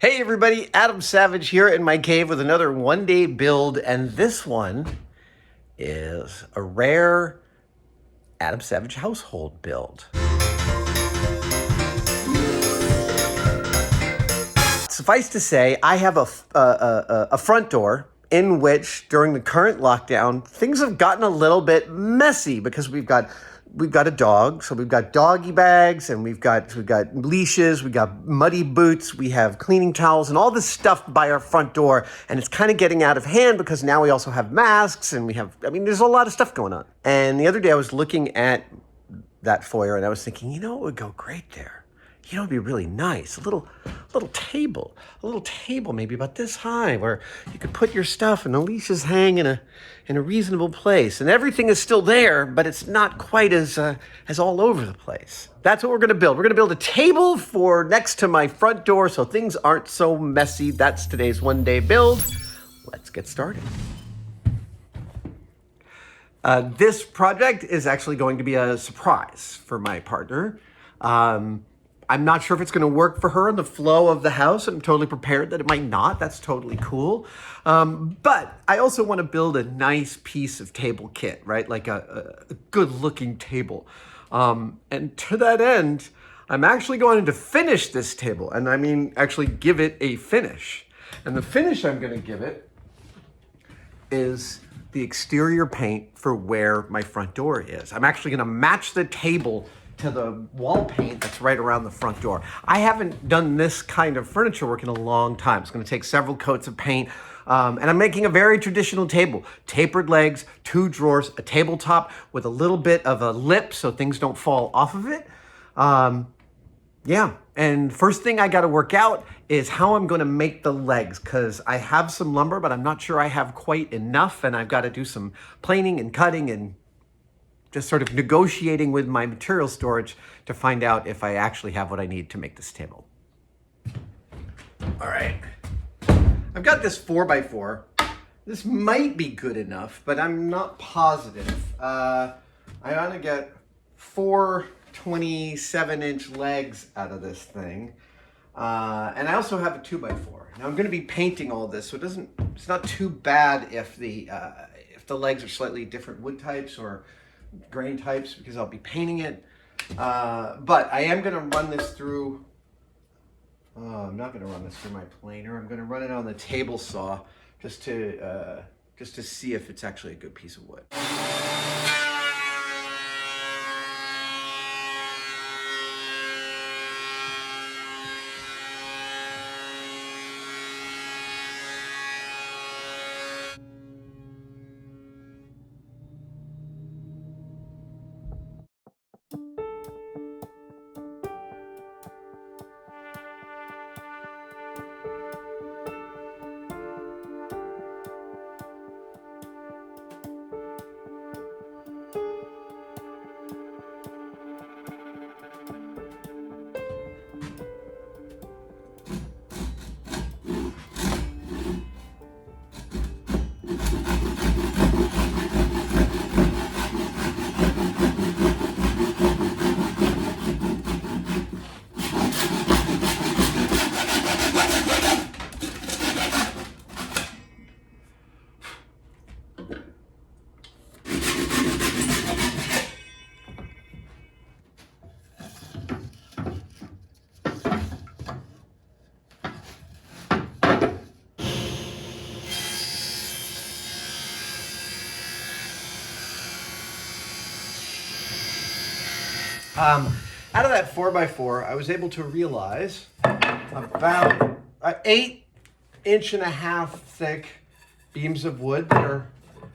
Hey everybody, Adam Savage here in my cave with another one-day build, and this one is a rare Adam Savage household build. Suffice to say, I have a front door in which, during the current lockdown, things have gotten a little bit messy because we've got a dog, so we've got doggy bags, and we've got leashes, we've got muddy boots, we have cleaning towels, and all this stuff by our front door, and it's kind of getting out of hand because now we also have masks, and there's a lot of stuff going on. And the other day I was looking at that foyer, and I was thinking, it would go great there. It'd be really nice. A little table maybe about this high where you could put your stuff and the leashes hang in a reasonable place. And everything is still there, but it's not quite as all over the place. That's what we're gonna build. We're gonna build a table for next to my front door so things aren't so messy. That's today's one-day build. Let's get started. This project is actually going to be a surprise for my partner. I'm not sure if it's going to work for her in the flow of the house. I'm totally prepared that it might not. That's totally cool. But I also want to build a nice piece of table kit, right? Like a good-looking table. And to that end, I'm actually going to finish this table. And I mean, actually give it a finish. And the finish I'm going to give it is the exterior paint for where my front door is. I'm actually going to match the table to the wall paint that's right around the front door. I haven't done this kind of furniture work in a long time. It's going to take several coats of paint. And I'm making a very traditional table. Tapered legs, 2 drawers, a tabletop with a little bit of a lip so things don't fall off of it. Yeah, and first thing I got to work out is how I'm going to make the legs, because I have some lumber, but I'm not sure I have quite enough, and I've got to do some planing and cutting and just sort of negotiating with my material storage to find out if I actually have what I need to make this table. All right, I've got this 4x4. This might be good enough, but I'm not positive. I want to get 4 27-inch legs out of this thing. And I also have a 2x4. Now I'm going to be painting all this, so it's not too bad if the legs are slightly different wood types or grain types, because I'll be painting it. But I am going to run this through. I'm not going to run this through my planer. I'm going to run it on the table saw just to see if it's actually a good piece of wood. Out of that 4x4, I was able to realize about 8.5 thick beams of wood that are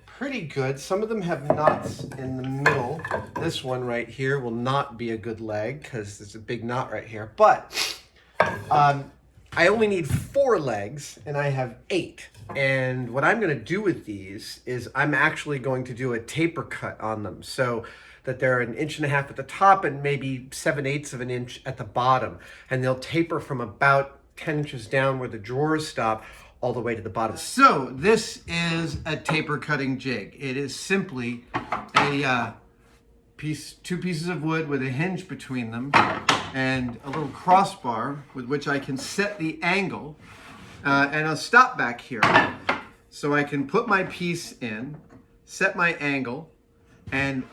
pretty good. Some of them have knots in the middle. This one right here will not be a good leg because there's a big knot right here. But I only need 4 legs and I have 8. And what I'm going to do with these is I'm actually going to do a taper cut on them, so that they're 1.5 inches at the top and maybe 7/8 of an inch at the bottom. And they'll taper from about 10 inches down where the drawers stop all the way to the bottom. So this is a taper cutting jig. It is simply a 2 pieces of wood with a hinge between them and a little crossbar with which I can set the angle and a stop back here. So I can put my piece in, set my angle, and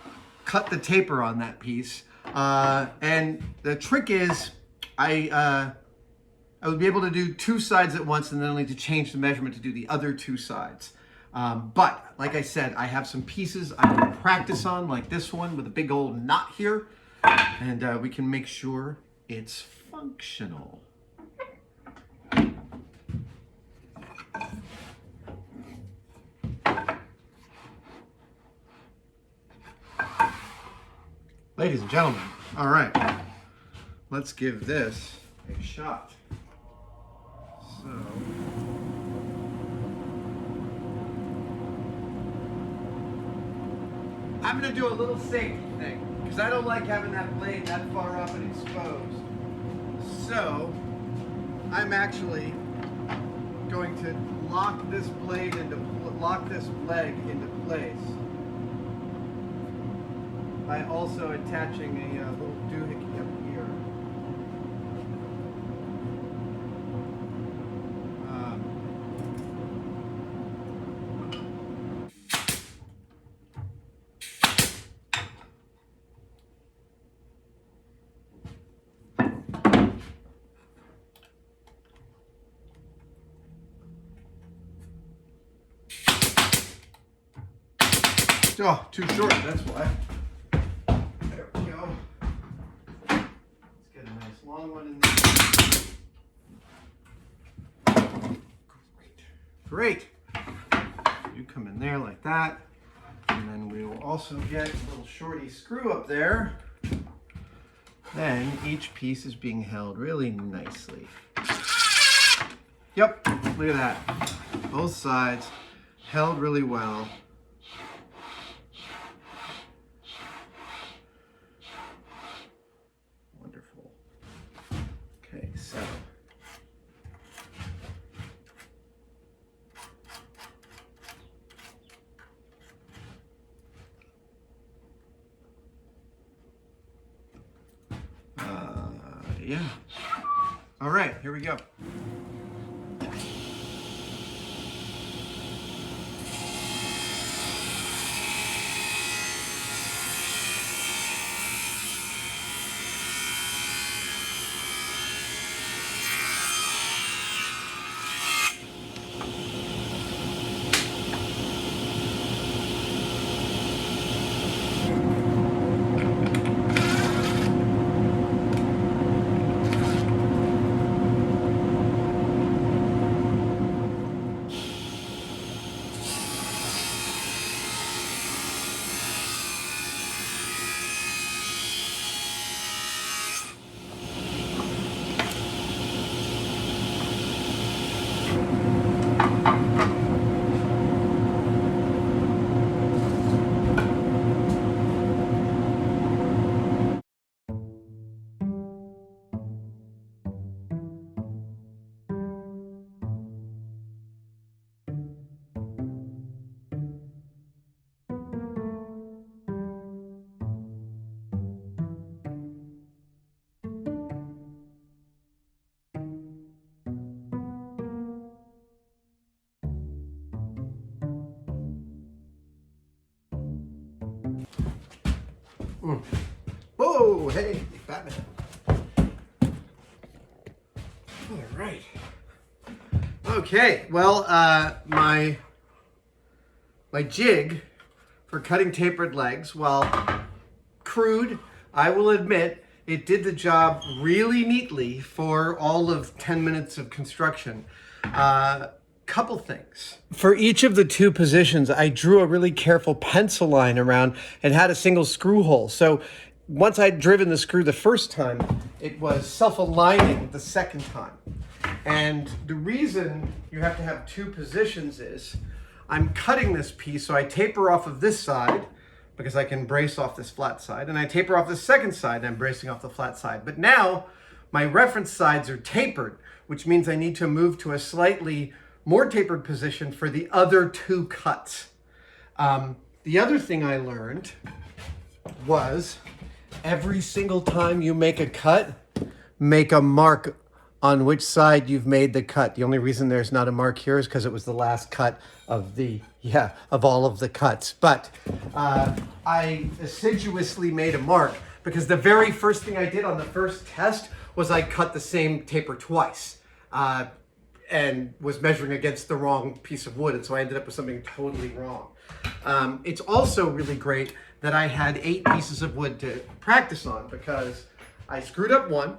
cut the taper on that piece. And the trick is I would be able to do two sides at once, and then I'll need to change the measurement to do the other two sides. But like I said, I have some pieces I can practice on, like this one with a big old knot here, and we can make sure it's functional. Ladies and gentlemen, all right, let's give this a shot. So, I'm gonna do a little safety thing because I don't like having that blade that far up and exposed. So, I'm actually going to lock this leg into place by also attaching a little doohickey up here. Oh, too short, that's why. There we go. Let's get a nice long one in there. Great. You come in there like that. And then we will also get a little shorty screw up there. Then each piece is being held really nicely. Yep, look at that. Both sides held really well. Okay, so yeah. All right, here we go. Whoa, hey, Batman. All right. Okay, well, my jig for cutting tapered legs, while crude, I will admit, it did the job really neatly for all of 10 minutes of construction. Couple things. For each of the two positions, I drew a really careful pencil line around and had a single screw hole. So once I'd driven the screw the first time, it was self-aligning the second time. And the reason you have to have two positions is I'm cutting this piece, so I taper off of this side because I can brace off this flat side, and I taper off the second side and I'm bracing off the flat side. But now my reference sides are tapered, which means I need to move to a slightly more tapered position for the other two cuts. The other thing I learned was every single time you make a cut, make a mark on which side you've made the cut. The only reason there's not a mark here is because it was the last cut of of all of the cuts. But I assiduously made a mark because the very first thing I did on the first test was I cut the same taper twice and was measuring against the wrong piece of wood. And so I ended up with something totally wrong. It's also really great that I had 8 pieces of wood to practice on because I screwed up one.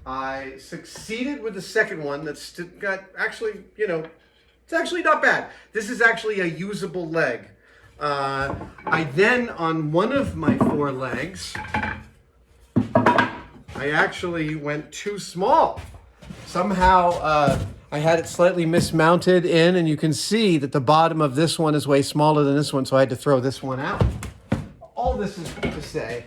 I succeeded with the second one that's got actually, it's actually not bad. This is actually a usable leg. I then, on one of my 4 legs, I actually went too small. Somehow I had it slightly mismounted in, and you can see that the bottom of this one is way smaller than this one, so I had to throw this one out. All this is to say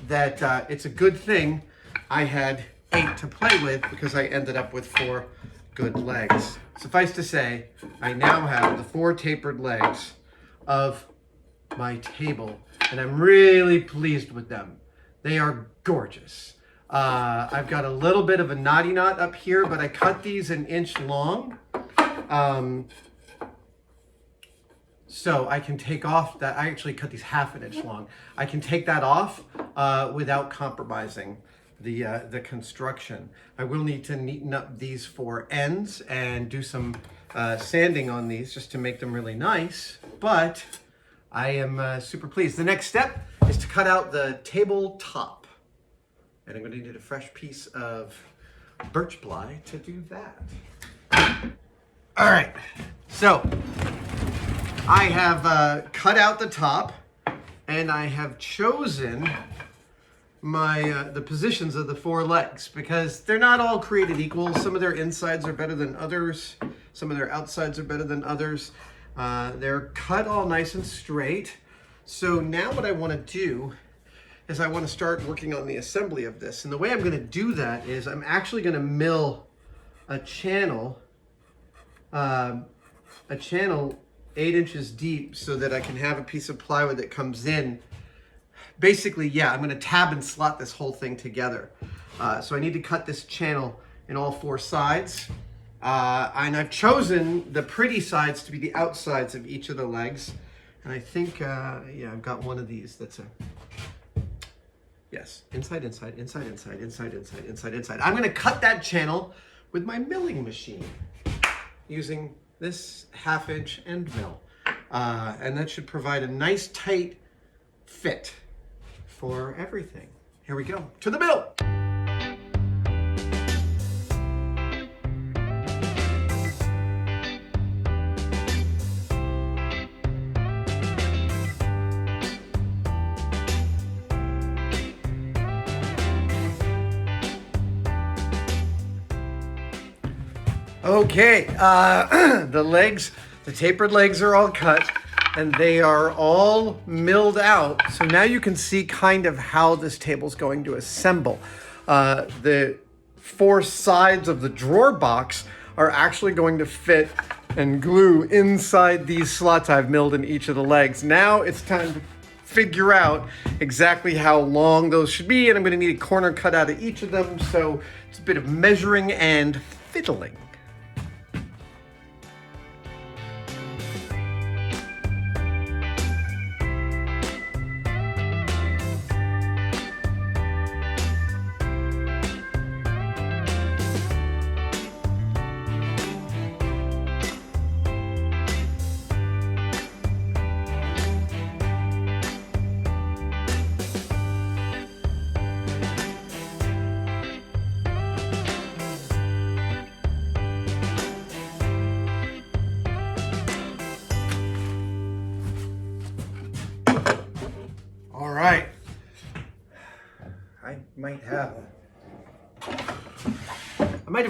that it's a good thing I had 8 to play with because I ended up with 4 good legs. Suffice to say, I now have the 4 tapered legs of my table, and I'm really pleased with them. They are gorgeous. I've got a little bit of a knotty knot up here, but I cut these 1 inch long. So I can take off that. I actually cut these 1/2 inch long. I can take that off without compromising the construction. I will need to neaten up these 4 ends and do some sanding on these just to make them really nice, but I am super pleased. The next step is to cut out the table top, and I'm going to need a fresh piece of birch ply to do that. All right, so I have cut out the top, and I have chosen the positions of the 4 legs because they're not all created equal. Some of their insides are better than others. Some of their outsides are better than others. They're cut all nice and straight. So now what I want to do is I want to start working on the assembly of this. And the way I'm going to do that is I'm actually going to mill a channel 8 inches deep so that I can have a piece of plywood that comes in. Basically, I'm going to tab and slot this whole thing together. So I need to cut this channel in all 4 sides. And I've chosen the pretty sides to be the outsides of each of the legs. And I think, I've got one of these that's yes, inside, inside, inside, inside, inside, inside, inside, inside. I'm going to cut that channel with my milling machine using this 1/2 inch end mill. And that should provide a nice tight fit for everything. Here we go, to the mill. Okay, the tapered legs are all cut and they are all milled out. So now you can see kind of how this table's going to assemble. The 4 sides of the drawer box are actually going to fit and glue inside these slots I've milled in each of the legs. Now it's time to figure out exactly how long those should be, and I'm going to need a corner cut out of each of them, so it's a bit of measuring and fiddling. All right, I might have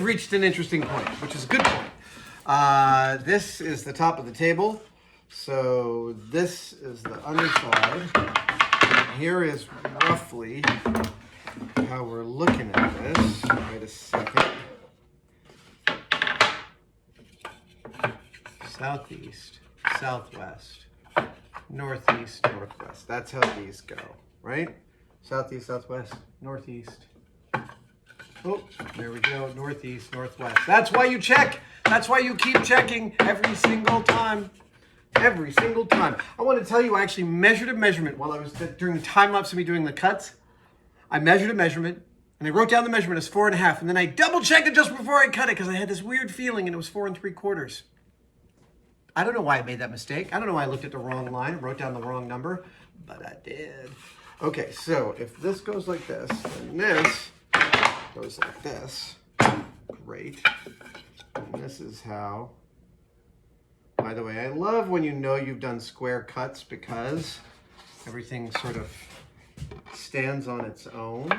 reached an interesting point, which is a good point. This is the top of the table, so this is the underside. And here is roughly how we're looking at this. Wait a second. Southeast, southwest, northeast, northwest. That's how these go, right? Southeast, southwest, northeast, Oh, there we go. Northeast, northwest. That's why you check. That's why you keep checking every single time. Every single time. I want to tell you, I actually measured a measurement while I was during the time lapse of me doing the cuts. I measured a measurement and I wrote down the measurement as 4.5, and then I double checked it just before I cut it because I had this weird feeling and it was 4 3/4. I don't know why I made that mistake. I don't know why I looked at the wrong line, wrote down the wrong number, but I did. Okay, so if this goes like this, and this goes like this, great. And this is how. By the way, I love when you know you've done square cuts because everything sort of stands on its own.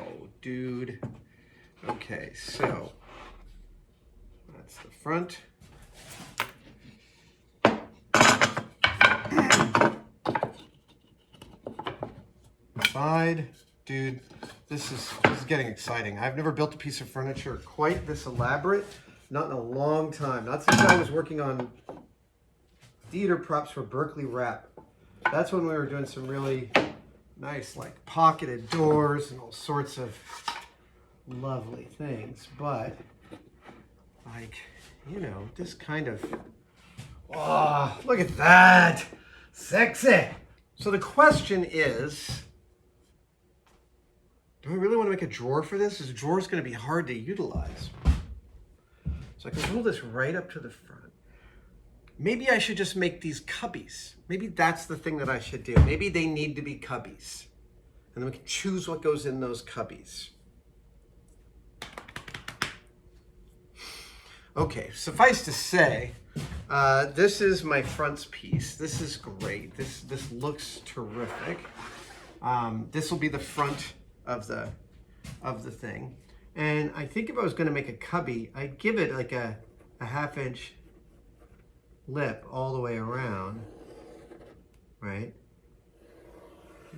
Oh, dude. Okay, so that's the front. Side. Dude, this is getting exciting. I've never built a piece of furniture quite this elaborate. Not in a long time. Not since I was working on theater props for Berkeley Rap. That's when we were doing some really nice, like, pocketed doors and all sorts of lovely things. But, like, you know, this kind of... Oh, look at that! Sexy! So the question is... Do I really want to make a drawer for this? This drawer is going to be hard to utilize. So I can pull this right up to the front. Maybe I should just make these cubbies. Maybe that's the thing that I should do. Maybe they need to be cubbies. And then we can choose what goes in those cubbies. Okay, suffice to say, this is my fronts piece. This is great. This looks terrific. This will be the front of the thing. And I think if I was going to make a cubby, I'd give it like a 1/2 inch lip all the way around, right?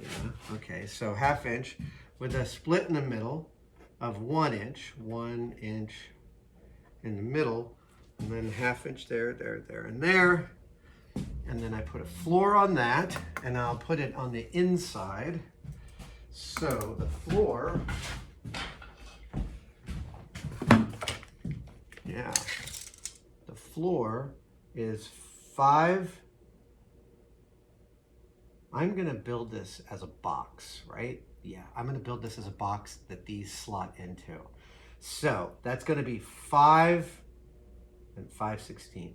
Yeah, okay, so 1/2 inch with a split in the middle of 1 inch, 1 inch in the middle, and then 1/2 inch there, there, there, and there. And then I put a floor on that, and I'll put it on the inside. So the floor, yeah, the floor is 5. I'm gonna build this as a box, right? Yeah, I'm gonna build this as a box that these slot into. So that's gonna be 5 5/16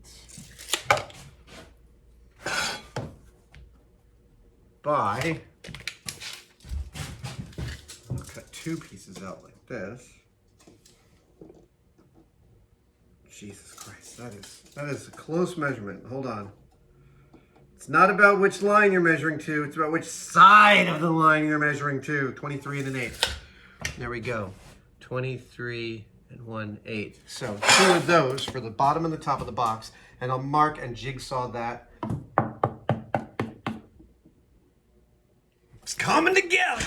by, I'll cut 2 pieces out like this. Jesus Christ, that is a close measurement. Hold on. It's not about which line you're measuring to, it's about which side of the line you're measuring to. 23 1/8. There we go. 23 1/8. So 2 of those for the bottom and the top of the box, and I'll mark and jigsaw that. It's coming together.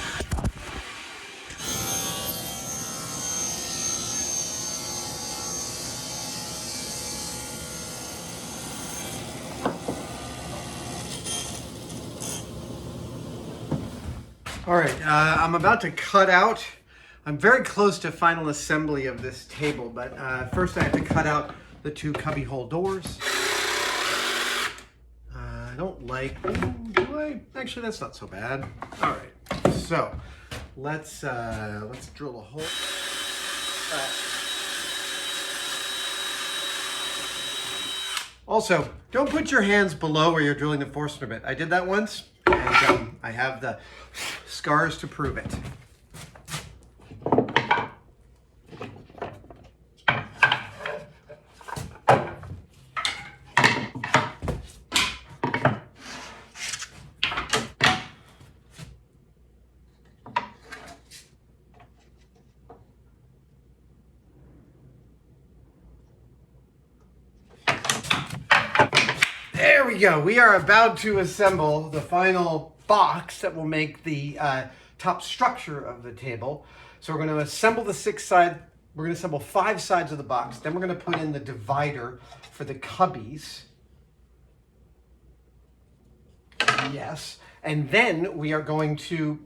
All right, I'm about to cut out. I'm very close to final assembly of this table, but first I have to cut out the 2 cubbyhole doors. I don't like, do I? Actually, that's not so bad. All right, so let's drill a hole. Also, don't put your hands below where you're drilling the Forstner bit. I did that once, and I have the scars to prove it. There we go. We are about to assemble the final box that will make the top structure of the table. So we're going to assemble the 6 side. We're going to assemble 5 sides of the box. Then we're going to put in the divider for the cubbies. Yes. And then we are going to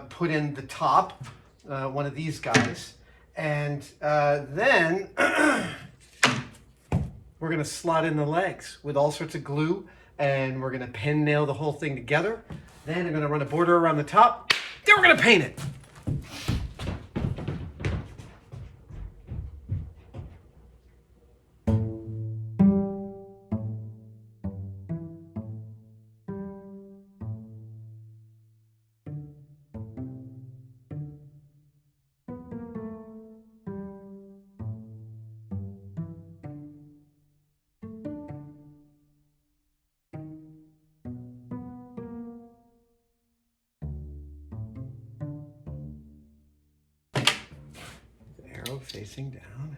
put in the top, one of these guys. And then we're gonna slot in the legs with all sorts of glue, and we're gonna pin nail the whole thing together. Then I'm gonna run a border around the top. Then we're gonna paint it. Arrow facing down.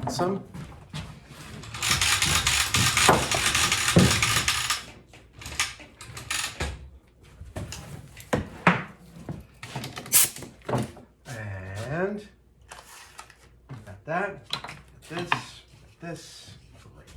Some and got that. Got this. Great.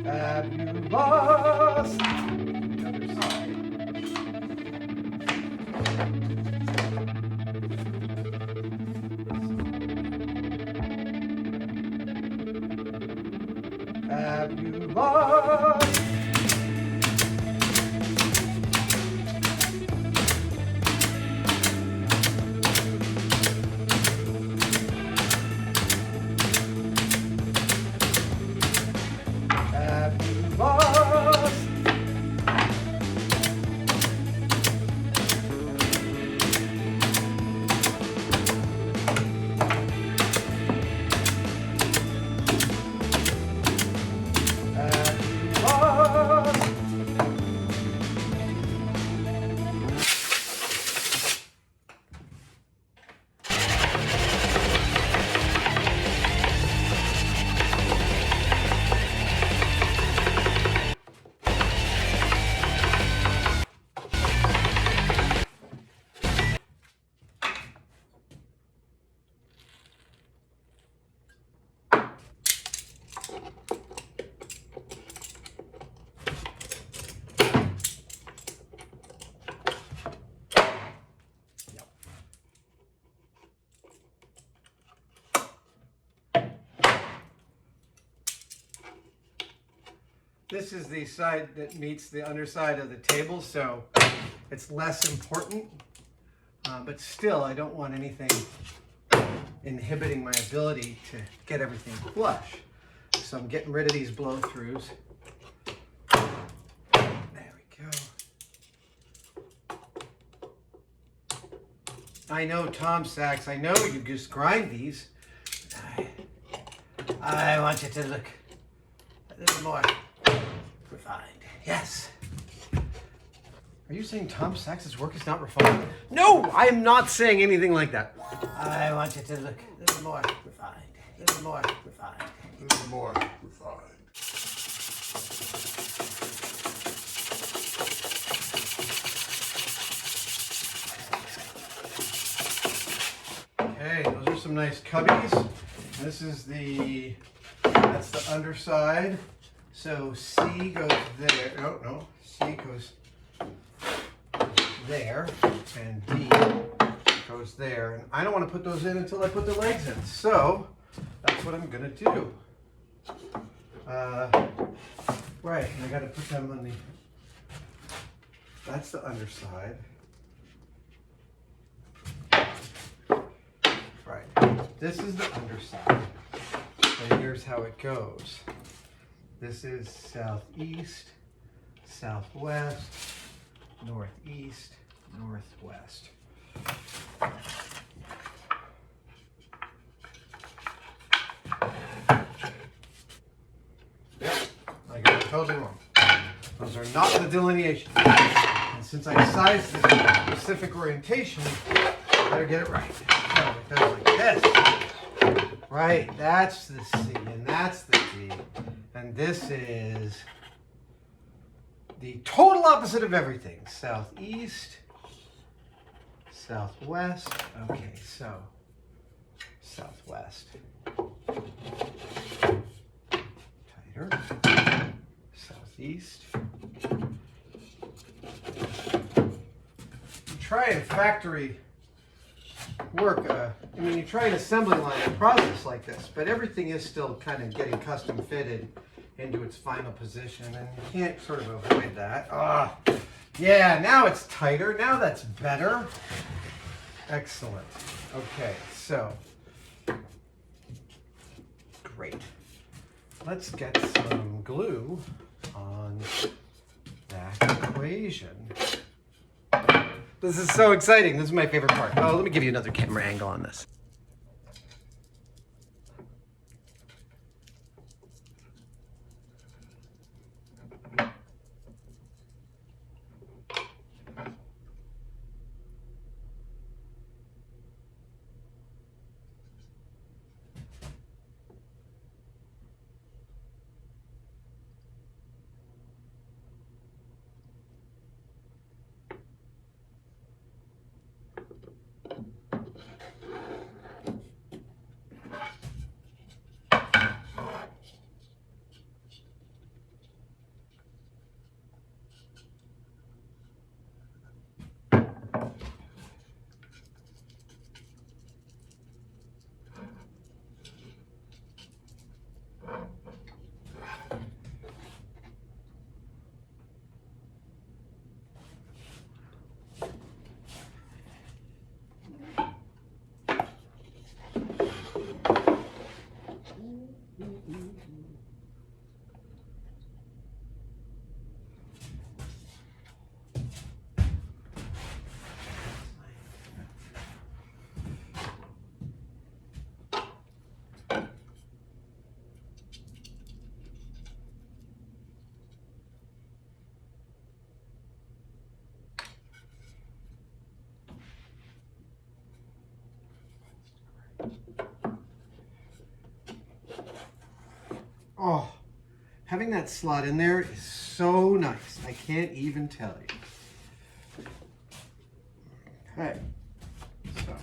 Fabulous. The other side. Fabulous. This is the side that meets the underside of the table, so it's less important, but still I don't want anything inhibiting my ability to get everything flush. So I'm getting rid of these blow-throughs. There we go. I know, Tom Sachs, I know you just grind these. I want you to look a little more refined. Yes. Are you saying Tom Sachs's work is not refined? No, I am not saying anything like that. I want you to look a little more refined. A little more refined. A little more refined. Okay, those are some nice cubbies. This is that's the underside. So C goes there. No, C goes there, and D goes there. And I don't want to put those in until I put the legs in. So that's what I'm gonna do. Right, and I got to put them on the. That's the underside. Right. This is the underside. And here's how it goes. This is southeast, southwest, northeast, northwest. Yep, I got it totally wrong. Those are not the delineations. And since I sized this specific orientation, I better get it right. So it goes like this. Right, that's the C, and that's the D. And this is the total opposite of everything. Southeast, southwest. Okay, so southwest. Tighter. Southeast. You try a factory work, you try an assembly line process like this, but everything is still kind of getting custom fitted into its final position, and you can't sort of avoid that. Yeah, now it's tighter. Now that's better. Excellent. Okay, so great. Let's get some glue on that equation. This is so exciting. This is my favorite part. Oh, let me give you another camera angle on this. Oh, having that slot in there is so nice. I can't even tell you. Okay, so.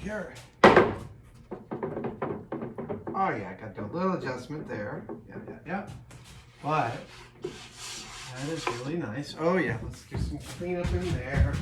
Here. Oh yeah, I got a little adjustment there. Yeah. But that is really nice. Oh yeah, let's do some cleanup in there.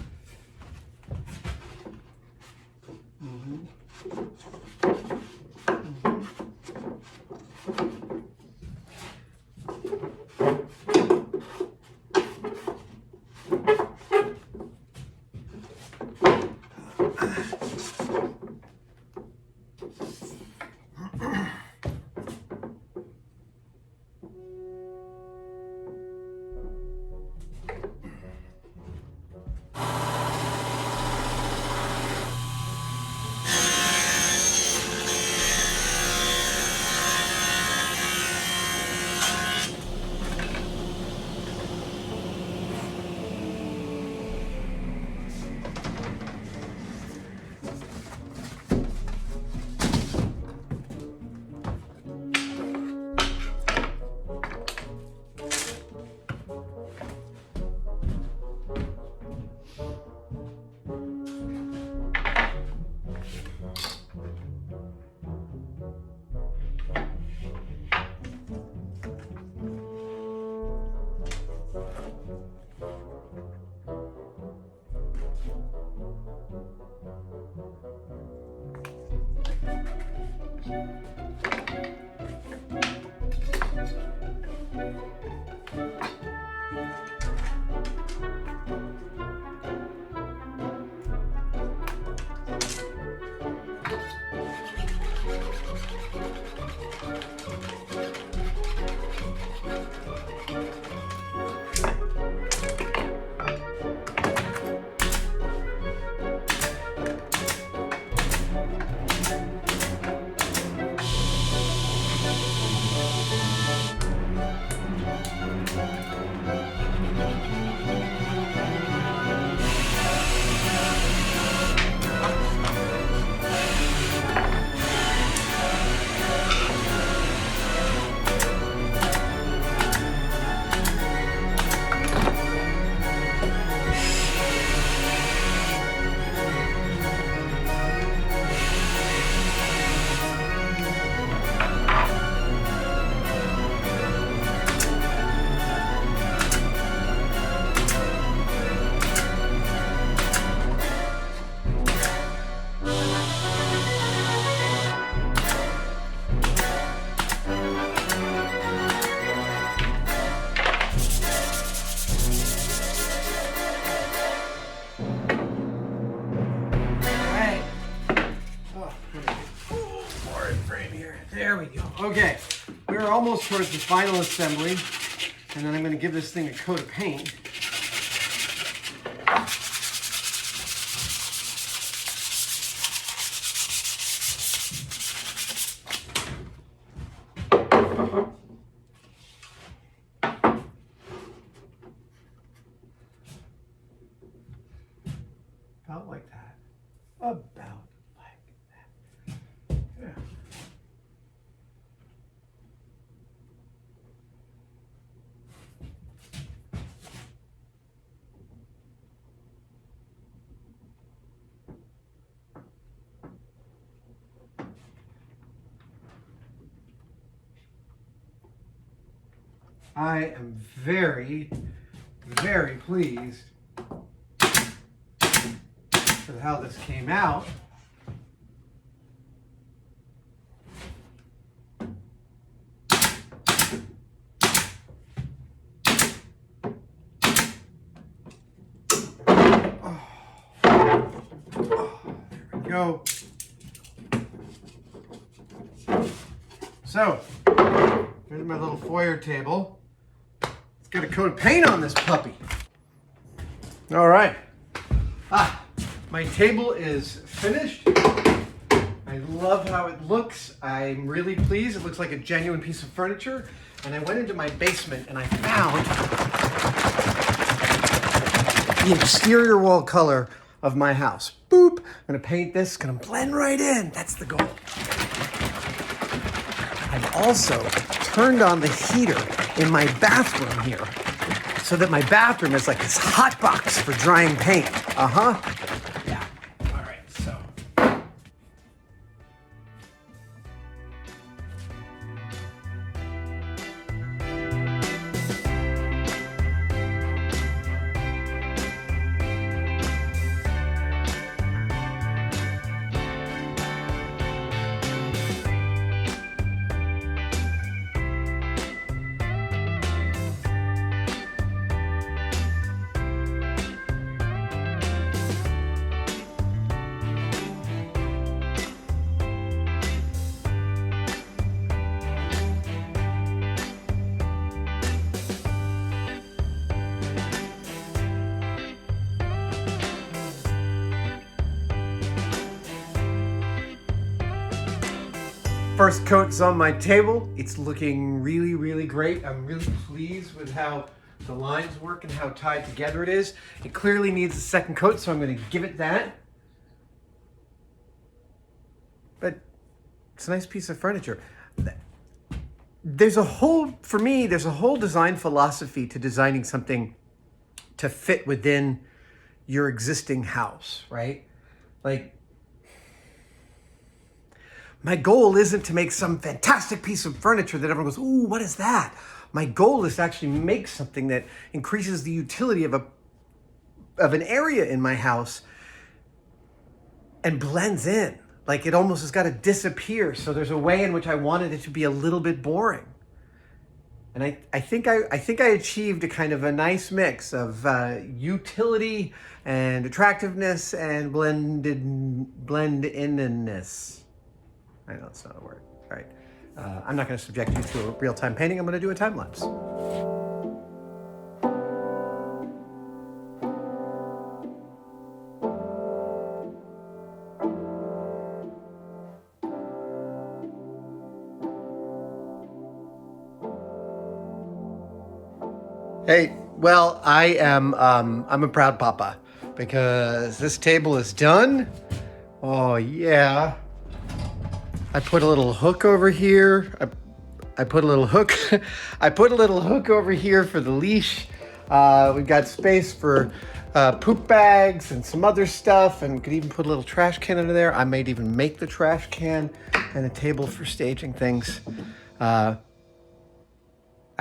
Okay, we're almost towards the final assembly, and then I'm going to give this thing a coat of paint. About like that. About like that. Yeah. I am very, very pleased with how this came out. There we go. So, here's my little foyer table. Let's get a coat of paint on this puppy. All right. My table is finished. I love how it looks. I'm really pleased. It looks like a genuine piece of furniture. And I went into my basement and I found the exterior wall color of my house. Boop. I'm gonna paint this, gonna blend right in. That's the goal. I've also turned on the heater in my bathroom here so that my bathroom is like this hot box for drying paint. Yeah. All right, so. First coat's on my table. It's looking really, really great. I'm really pleased with how the lines work and how tied together it is. It clearly needs a second coat, so I'm going to give it that. But it's a nice piece of furniture. There's a whole design philosophy to designing something to fit within your existing house, right? Like, my goal isn't to make some fantastic piece of furniture that everyone goes, ooh, what is that? My goal is to actually make something that increases the utility of an area in my house and blends in. Like it almost has got to disappear. So there's a way in which I wanted it to be a little bit boring. And I think I achieved a kind of a nice mix of utility and attractiveness and blend-inness. I know it's not a word. All right. I'm not going to subject you to a real-time painting. I'm going to do a time lapse. Hey, well, I'm a proud papa because this table is done. Oh yeah. I put a little hook over here. I put a little hook. I put a little hook over here for the leash. We've got space for poop bags and some other stuff, and we could even put a little trash can under there. I might even make the trash can and a table for staging things. I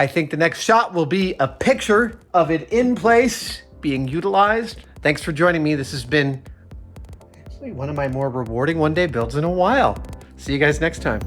think the next shot will be a picture of it in place, being utilized. Thanks for joining me. This has been actually one of my more rewarding one day builds in a while. See you guys next time.